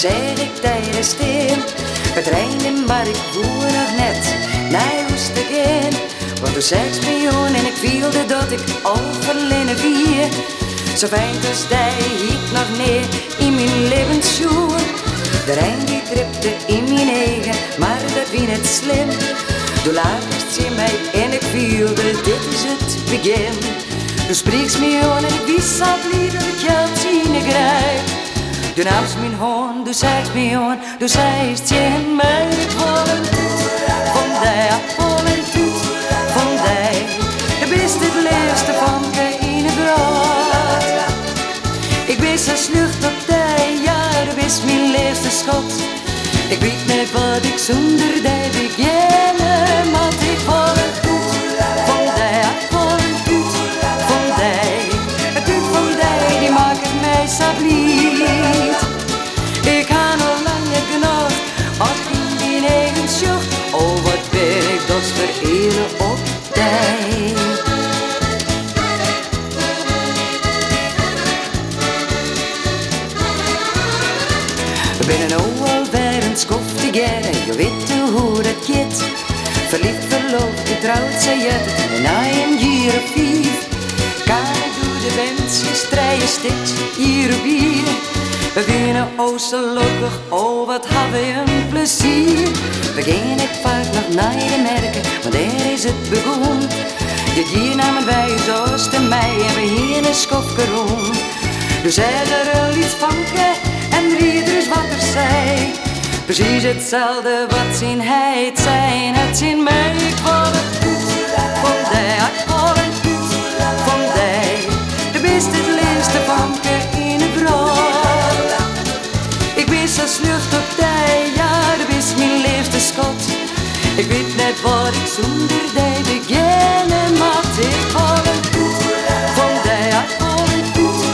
zeg ik tijdens stil. Het reinen maar ik voel nog net naar huis te gaan. Want toen 6 miljoen en ik voelde dat ik al verlenen wie. Zo fijn als die ik nog neer in mijn levensschoen. De Rijn die tripte in mijn eigen, maar dat wie net slim. Toen laatst ze mij en ik voelde, dit is het begin. Toen spreekt me aan en ik wist al liever dat ik geld zien ik rijd. Toen nam ze mijn hand, toen zei ze me aan, toen zei ze in mij. Ik wil een toet van die, ik wil een toet van die. Je bent het leerste van geen brood. Ik ben zo slucht op die, ja, dat is mijn leerste schot. Ik weet niet wat ik zonder die beginnen, want ik wil een toet van die, ik wil een toet van die. Het toet van die, die maakt het mij zo blied. Ik ga nog lang niet genoeg, als in die eigen sjocht. Oh, wat ben ik dat vereren op die. We zijn nou alweer een skof together, je weet hoe dat gaat. Verliefd, verloofd, getrouwd, zei je het, en na een jaar of 5. Kan ik door de wens, strijden steeds, hier op hier. We winnen oh zo gelukkig, oh wat hebben we een plezier. We gaan ik vaak nog naar de merken, maar daar is het begon. Dit jaar namen wij zoals de mei en we hier een skofje rond. Dus er al iets vanken en ieder is wat er zei. Precies hetzelfde wat zien hij het zijn, het zien mij. Ik wil het goed van die, ik wil het goed van die. De beste het leerste vanken in het brood. Ik ben zo slucht op die, ja, dat is mijn liefste schot. Ik weet net wat ik zonder die beginnen, maar ik wil het goed van die, ik wil het goed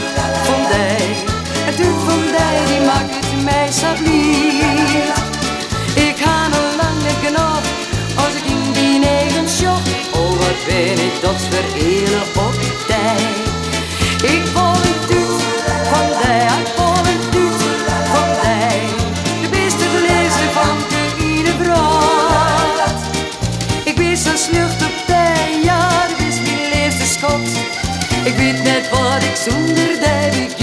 van die. Het doet van die, die maakt het mij zo blied. Ik ga nog lang niet genoeg, als ik in die eigen shop. Oh, wat ben ik dat vereren op die. Ik wil een toet van die, ik wil een toet van die. De beste leerste van de brood. Ik ben zo slucht op die, ja, dat is mijn leerste schot. Ik weet net wat ik zonder die